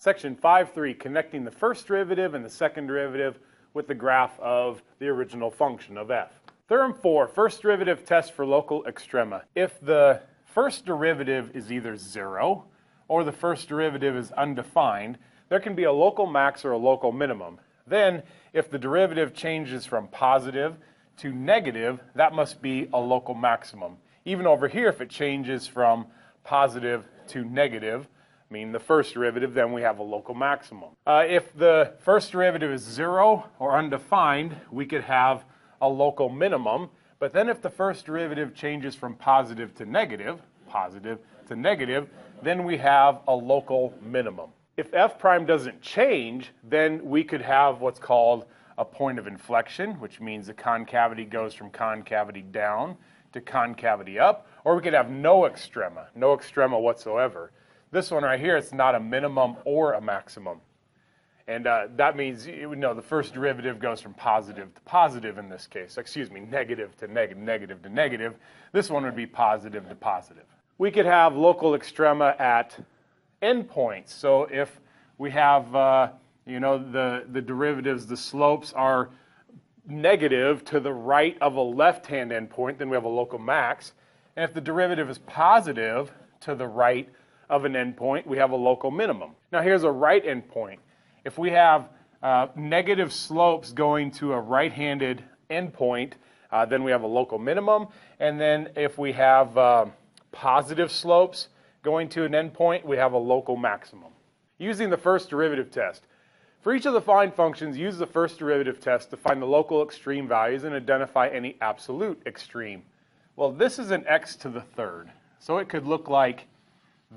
Section 5.3, connecting the first derivative and the second derivative with the graph of the original function of f. Theorem 4, first derivative test for local extrema. If the first derivative is either 0 or the first derivative is undefined, there can be a local max or a local minimum. Then, if the derivative changes from positive to negative, that must be a local maximum. Even over here, if it changes from positive to negative, mean the first derivative, then we have a local maximum. If the first derivative is 0 or undefined, we could have a local minimum. But then if the first derivative changes from positive to negative, then we have a local minimum. If f prime doesn't change, then we could have what's called a point of inflection, which means the concavity goes from concavity down to concavity up, or we could have no extrema whatsoever. This one right here, it's not a minimum or a maximum. And that means, the first derivative goes from positive to positive in this case. Negative to negative, negative to negative. This one would be positive to positive. We could have local extrema at endpoints. So if we have, the derivatives, the slopes are negative to the right of a left-hand endpoint, then we have a local max. And if the derivative is positive to the right of an endpoint, we have a local minimum. Now here's a right endpoint. If we have negative slopes going to a right-handed endpoint, then we have a local minimum. And then if we have positive slopes going to an endpoint, we have a local maximum. Using the first derivative test. For each of the defined functions, use the first derivative test to find the local extreme values and identify any absolute extreme. Well, this is an x to the third. So it could look like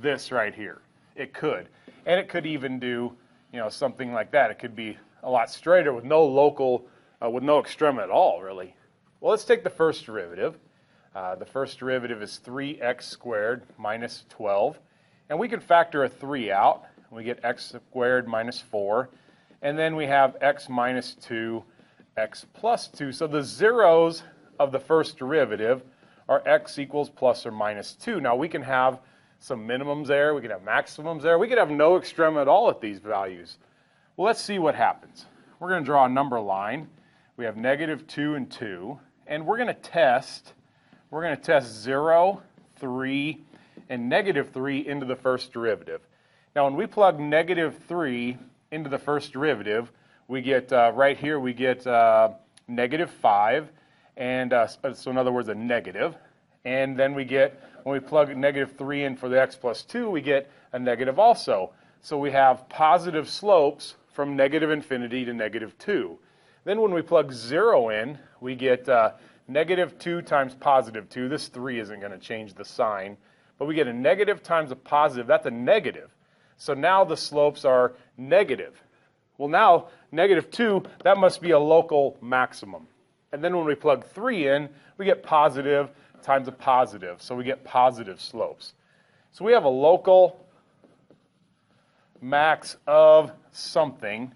this right here. It could. And it could even do, something like that. It could be a lot straighter with no local, with no extrema at all, really. Well, let's take the first derivative. The first derivative is 3x squared minus 12. And we can factor a 3 out. We get x squared minus 4. And then we have x minus 2, x plus 2. So the zeros of the first derivative are x equals plus or minus 2. Now we can have some minimums there, we can have maximums there, we could have no extrema at all at these values. Well, let's see what happens. We're going to draw a number line. We have negative 2 and 2, and we're going to test 0, 3, and negative 3 into the first derivative. Now when we plug negative 3 into the first derivative, we get, right here, we get negative 5, and so in other words, a negative. And then we get, when we plug negative 3 in for the x plus 2, we get a negative also. So we have positive slopes from negative infinity to negative 2. Then when we plug 0 in, we get negative 2 times positive 2. This 3 isn't going to change the sign. But we get a negative times a positive. That's a negative. So now the slopes are negative. Well, now, negative 2, that must be a local maximum. And then when we plug 3 in, we get positive times a positive. So we get positive slopes. So we have a local max of something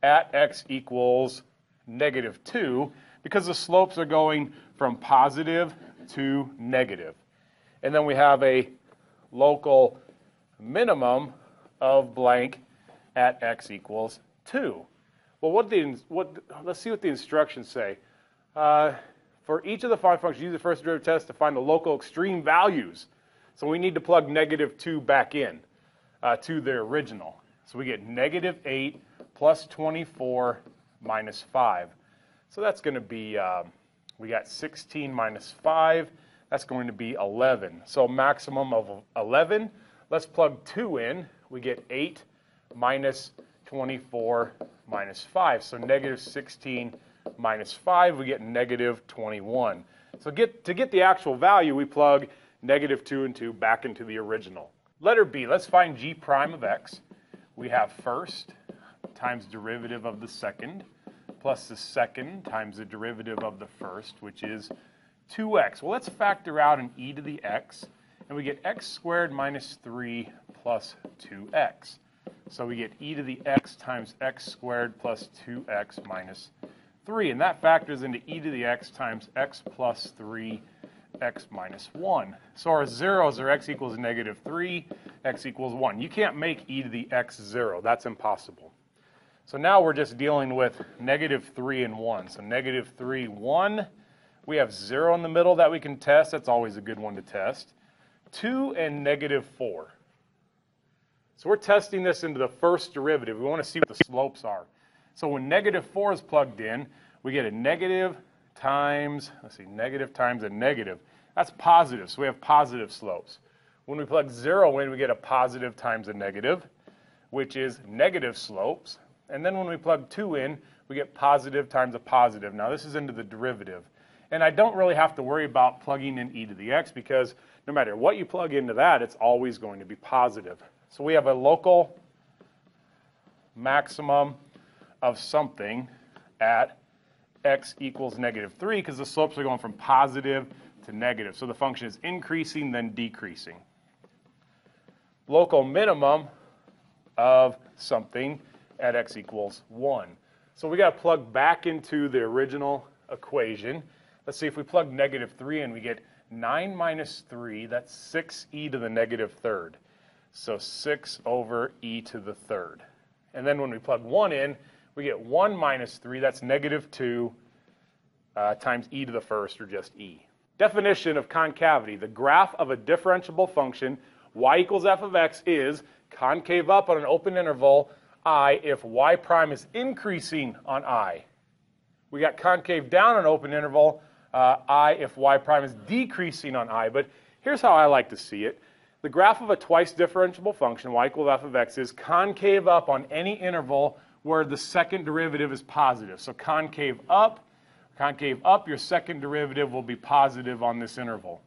at x equals negative 2 because the slopes are going from positive to negative. And then we have a local minimum of blank at x equals 2. Well, let's see what the instructions say. For each of the five functions, use the first derivative test to find the local extreme values. So we need to plug negative 2 back in to the original. So we get negative 8 plus 24 minus 5. So that's going to be, we got 16 minus 5. That's going to be 11. So maximum of 11. Let's plug 2 in. We get 8 minus 24 minus 5. So negative 16 minus 5, we get negative 21. So to get the actual value, we plug negative 2 and 2 back into the original. Letter B, let's find g prime of x. We have first times derivative of the second plus the second times the derivative of the first, which is 2x. Well, let's factor out an e to the x, and we get x squared minus 3 plus 2x. So we get e to the x times x squared plus 2x minus 3, and that factors into e to the x times x plus 3, x minus 1. So our zeros are x equals negative 3, x equals 1. You can't make e to the x 0. That's impossible. So now we're just dealing with negative 3 and 1. So negative 3, 1. We have 0 in the middle that we can test. That's always a good one to test. 2 and negative 4. So we're testing this into the first derivative. We want to see what the slopes are. So when negative 4 is plugged in, we get a negative times, negative times a negative. That's positive, so we have positive slopes. When we plug 0 in, we get a positive times a negative, which is negative slopes. And then when we plug 2 in, we get positive times a positive. Now this is into the derivative. And I don't really have to worry about plugging in e to the x because no matter what you plug into that, it's always going to be positive. So we have a local maximum of something at x equals negative 3 because the slopes are going from positive to negative. So the function is increasing, then decreasing. Local minimum of something at x equals 1. So we got to plug back into the original equation. Let's see, if we plug negative 3 in, we get 9 minus 3, that's 6e to the negative third. So 6 over e to the third. And then when we plug 1 in, we get 1 minus 3, that's negative 2 times e to the first, or just e. Definition of concavity. The graph of a differentiable function, y equals f of x, is concave up on an open interval, I, if y prime is increasing on I. We got concave down on an open interval, I, if y prime is decreasing on I. But here's how I like to see it. The graph of a twice differentiable function, y equals f of x, is concave up on any interval where the second derivative is positive. So concave up, your second derivative will be positive on this interval.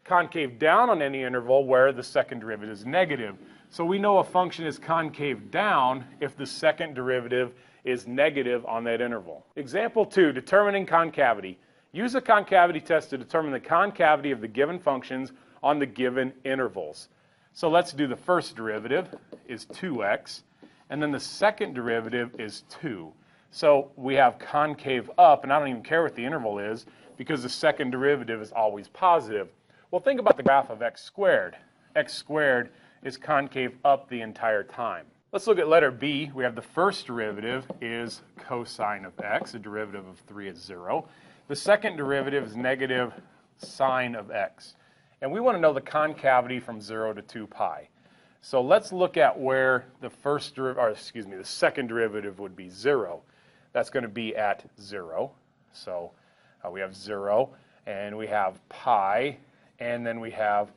Concave down on any interval where the second derivative is negative. So we know a function is concave down if the second derivative is negative on that interval. Example 2, determining concavity. Use a concavity test to determine the concavity of the given functions on the given intervals. So let's do the first derivative is 2x, and then the second derivative is 2. So we have concave up, and I don't even care what the interval is because the second derivative is always positive. Well, think about the graph of x squared. X squared is concave up the entire time. Let's look at letter B. We have the first derivative is cosine of x. The derivative of 3 is 0. The second derivative is negative sine of x. And we want to know the concavity from 0 to 2 pi. So let's look at where the second derivative would be 0. That's going to be at 0. So we have 0, and we have pi, and then we have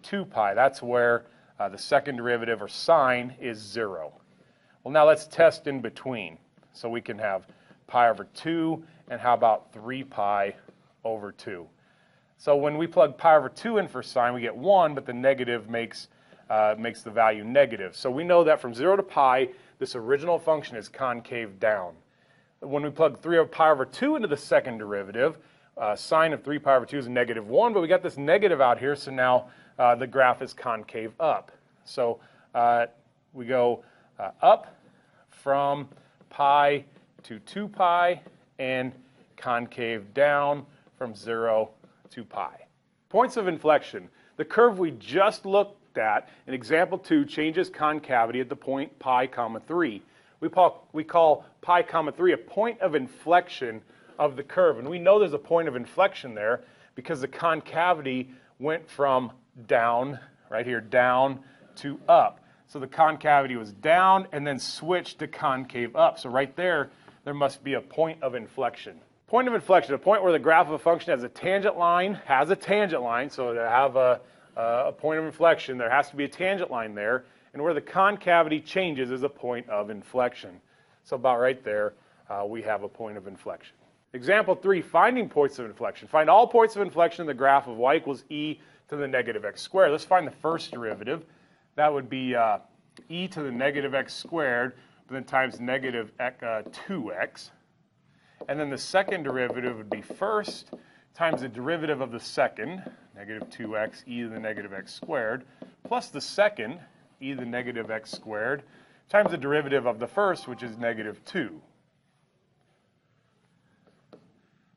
2 pi. That's where the second derivative, or sine, is 0. Well, now let's test in between. So we can have pi over 2, and how about 3 pi over 2? So when we plug pi over 2 in for sine, we get 1, but the negative makes the value negative. So we know that from 0 to pi, this original function is concave down. When we plug 3 pi over 2 into the second derivative, sine of 3 pi over 2 is negative 1, but we got this negative out here, so now the graph is concave up. So we go up from pi to 2 pi and concave down from 0 to pi. Points of inflection. The curve we just looked at in example 2 changes concavity at the point pi comma 3. We call pi comma 3 a point of inflection of the curve. And we know there's a point of inflection there because the concavity went from down, right here, down to up. So the concavity was down and then switched to concave up. So right there must be a point of inflection. Point of inflection, a point where the graph of a function has a tangent line, so to have a point of inflection, there has to be a tangent line there, and where the concavity changes is a point of inflection. So about right there, we have a point of inflection. Example 3, finding points of inflection. Find all points of inflection in the graph of y equals e to the negative x squared. Let's find the first derivative. That would be e to the negative x squared, but then times negative 2x. And then the second derivative would be first times the derivative of the second, negative 2x e to the negative x squared, plus the second, e to the negative x squared, times the derivative of the first, which is negative 2.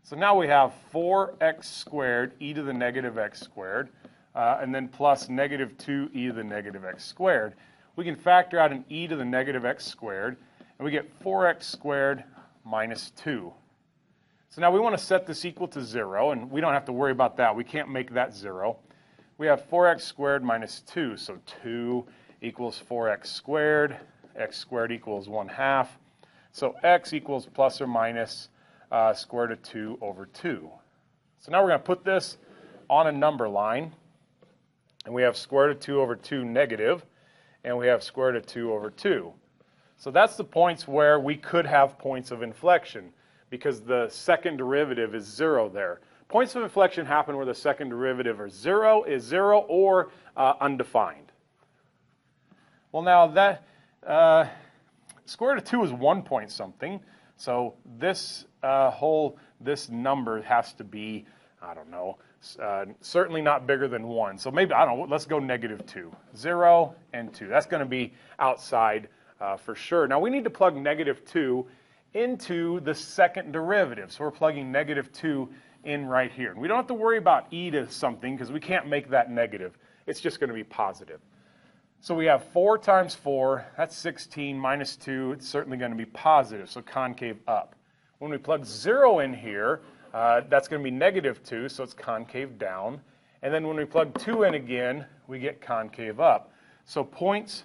So now we have 4x squared e to the negative x squared and then plus negative 2e to the negative x squared. We can factor out an e to the negative x squared, and we get 4x squared minus 2. So now we want to set this equal to 0, and we don't have to worry about that. We can't make that 0. We have 4x squared minus 2, so 2 equals 4x squared. X squared equals 1/2. So x equals plus or minus square root of 2 over 2. So now we're going to put this on a number line, and we have square root of 2 over 2 negative, and we have square root of 2 over 2. So that's the points where we could have points of inflection, because the second derivative is 0 there. Points of inflection happen where the second derivative is 0 or undefined. Well, now that square root of 2 is 1 point something, so this this number has to be, I don't know, certainly not bigger than 1. So maybe, I don't know, let's go negative 2. 0 and 2. That's going to be outside for sure. Now we need to plug negative 2 into the second derivative. So we're plugging negative 2 in right here. And we don't have to worry about e to something because we can't make that negative. It's just going to be positive. So we have 4 times 4, that's 16, minus 2, it's certainly going to be positive, so concave up. When we plug 0 in here, that's going to be negative 2, so it's concave down. And then when we plug 2 in again, we get concave up. So points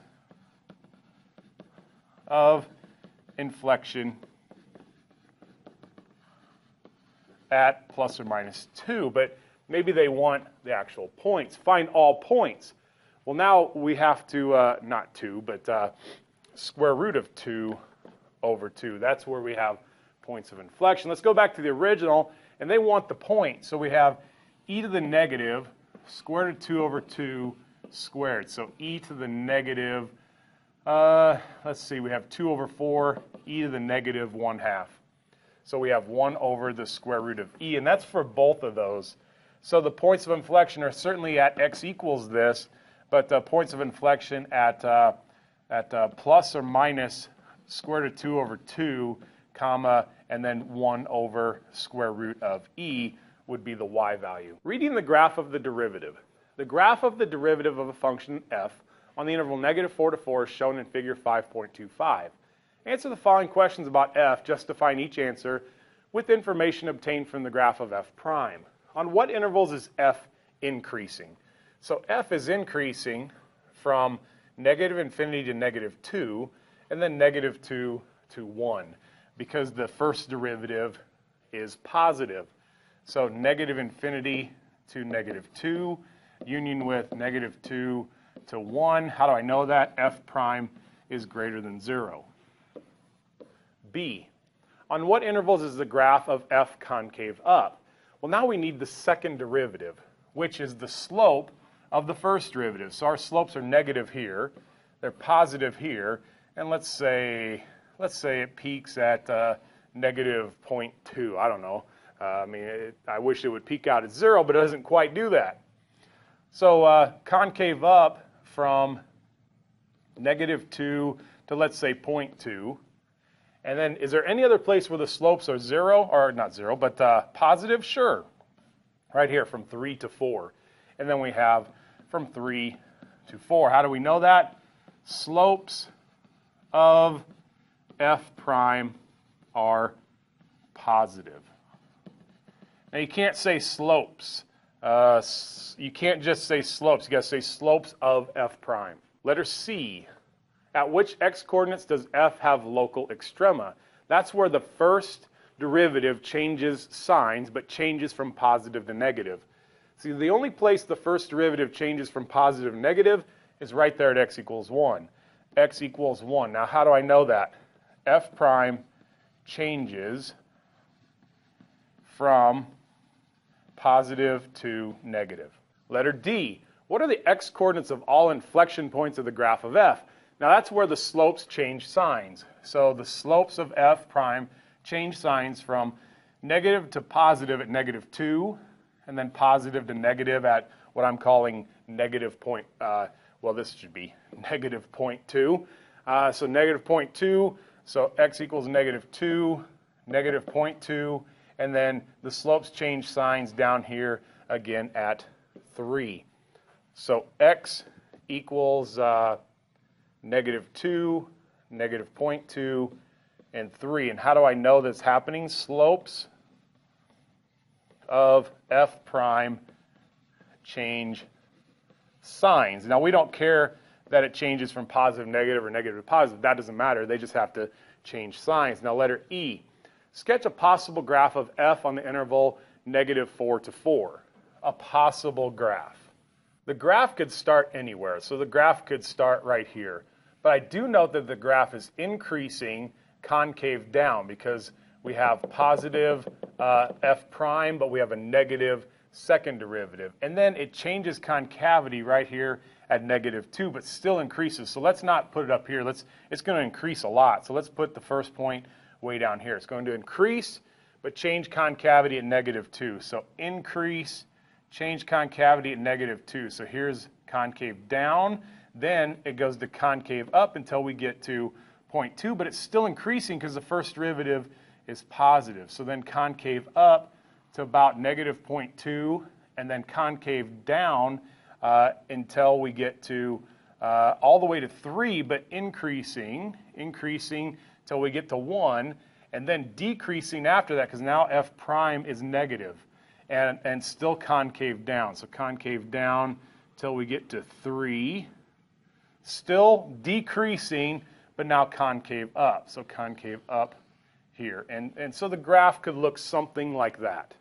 of inflection at plus or minus 2, but maybe they want the actual points. Find all points. Well, now we have to, not 2, but square root of 2 over 2. That's where we have points of inflection. Let's go back to the original, and they want the point. So we have e to the negative square root of 2 over 2 squared. So e to the negative, let's see, we have 2 over 4, e to the negative 1/2. So we have 1 over the square root of e, and that's for both of those. So the points of inflection are certainly at x equals this, but points of inflection at plus or minus square root of 2 over 2, comma, and then 1 over square root of e would be the y value. Reading the graph of the derivative. The graph of the derivative of a function f on the interval negative 4 to 4 is shown in figure 5.25. Answer the following questions about f, justifying each answer with information obtained from the graph of f prime. On what intervals is f increasing? So f is increasing from negative infinity to negative 2, and then negative 2 to 1, because the first derivative is positive. So negative infinity to negative 2, union with negative 2 to 1. How do I know that? F prime is greater than 0. B, on what intervals is the graph of f concave up? Well, now we need the second derivative, which is the slope of the first derivative. So our slopes are negative here, they're positive here, and let's say it peaks at negative 0.2. I don't know. I wish it would peak out at 0, but it doesn't quite do that. So concave up from negative 2 to, let's say, 0.2. And then is there any other place where the slopes are 0, or not 0, but positive? Sure. Right here from 3 to 4. And then we have from 3 to 4. How do we know that? Slopes of f prime are positive. Now you can't say slopes. You can't just say slopes. You got to say slopes of f prime. Letter C. At which x coordinates does f have local extrema? That's where the first derivative changes signs, but changes from positive to negative. See, the only place the first derivative changes from positive to negative is right there at x equals 1. X equals 1. Now, how do I know that? F prime changes from positive to negative. Letter D. What are the x coordinates of all inflection points of the graph of f? Now, that's where the slopes change signs. So the slopes of f prime change signs from negative to positive at negative 2, and then positive to negative at what I'm calling negative point, well, this should be negative 0.2. So negative 0.2, so x equals negative 2, negative 0.2, and then the slopes change signs down here again at 3. So x equals -2, -0.2, and 3. And how do I know that's happening? Slopes of f prime change signs. Now, we don't care that it changes from positive to negative or negative to positive. That doesn't matter. They just have to change signs. Now, letter E. Sketch a possible graph of f on the interval -4 to 4. A possible graph. The graph could start anywhere. So the graph could start right here. But I do note that the graph is increasing concave down because we have positive f prime, but we have a negative second derivative. And then it changes concavity right here at -2, but still increases. So let's not put it up here. It's going to increase a lot. So let's put the first point way down here. It's going to increase, but change concavity at -2. So increase, change concavity at -2. So here's concave down. Then it goes to concave up until we get to 0.2, but it's still increasing because the first derivative is positive. So then concave up to about -0.2, and then concave down until we get to all the way to 3, but increasing until we get to 1, and then decreasing after that because now f prime is negative, and still concave down. So concave down till we get to 3, still decreasing, but now concave up. So concave up here. And so the graph could look something like that.